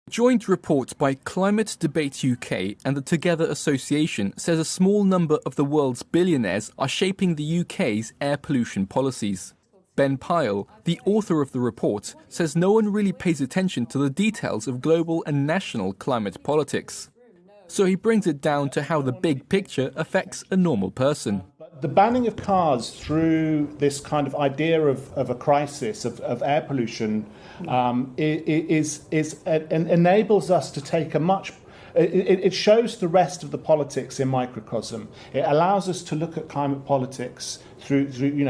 A joint report by Climate Debate UK and the Together Association says a small number of the world's billionaires are shaping the UK's air pollution policies. Ben Pyle, the author of the report, says no one really pays attention to the details of global and national climate politics. So he brings it down to how the big picture affects a normal person. The banning of cars through this kind of idea of a crisis of air pollution enables us to take a much. It shows the rest of the politics in microcosm. It allows us to look at climate politics through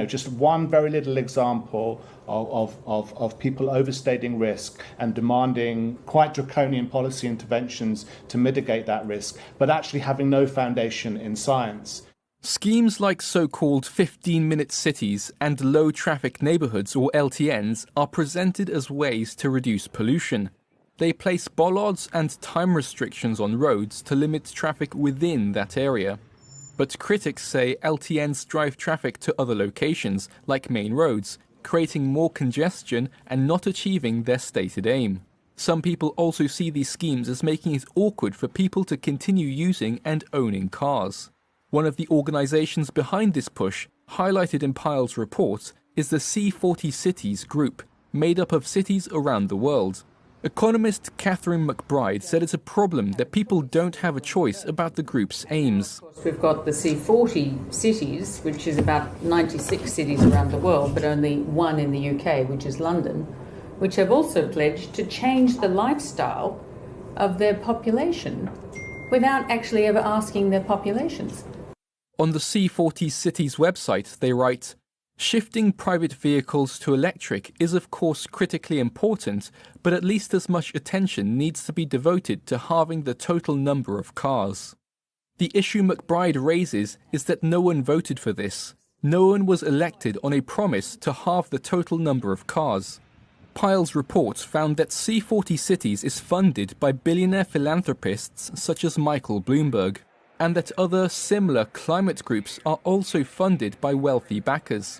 just one very little example of people overstating risk and demanding quite draconian policy interventions to mitigate that risk, but actually having no foundation in science. Schemes like so-called 15-minute cities and low-traffic neighbourhoods, or LTNs, are presented as ways to reduce pollution. They place bollards and time restrictions on roads to limit traffic within that area. But critics say LTNs drive traffic to other locations, like main roads, creating more congestion and not achieving their stated aim. Some people also see these schemes as making it awkward for people to continue using and owning cars. One of the organisations behind this push, highlighted in Pyle's report, is the C40 Cities group, made up of cities around the world. Economist Catherine McBride said it's a problem that people don't have a choice about the group's aims. We've got the C40 Cities, which is about 96 cities around the world, but only one in the UK, which is London, which have also pledged to change the lifestyle of their population without actually ever asking their populations. On the C40 Cities website, they write, "Shifting private vehicles to electric is of course critically important, but at least as much attention needs to be devoted to halving the total number of cars." The issue McBride raises is that no one voted for this. No one was elected on a promise to halve the total number of cars. Pyle's report found that C40 Cities is funded by billionaire philanthropists such as Michael Bloomberg, and that other similar climate groups are also funded by wealthy backers.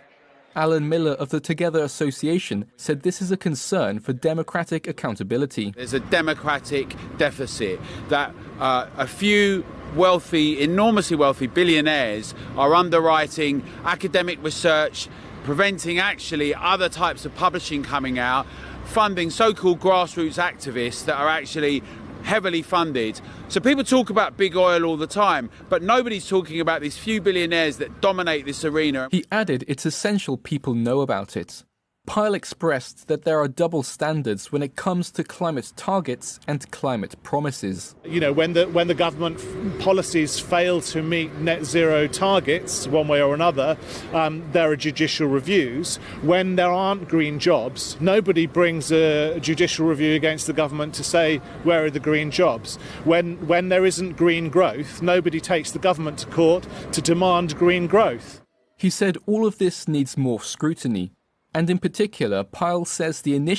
Alan Miller of the Together Association said this is a concern for democratic accountability. There's a democratic deficit that a few wealthy, enormously wealthy billionaires are underwriting academic research, preventing actually other types of publishing coming out, funding so-called grassroots activists that are actually heavily funded. So people talk about big oil all the time, but nobody's talking about these few billionaires that dominate this arena. He added it's essential people know about it. Pyle expressed that there are double standards when it comes to climate targets and climate promises. When the government policies fail to meet net zero targets one way or another, there are judicial reviews. When there aren't green jobs, nobody brings a judicial review against the government to say where are the green jobs. When there isn't green growth, nobody takes the government to court to demand green growth. He said all of this needs more scrutiny. And in particular, Pyle says the initiative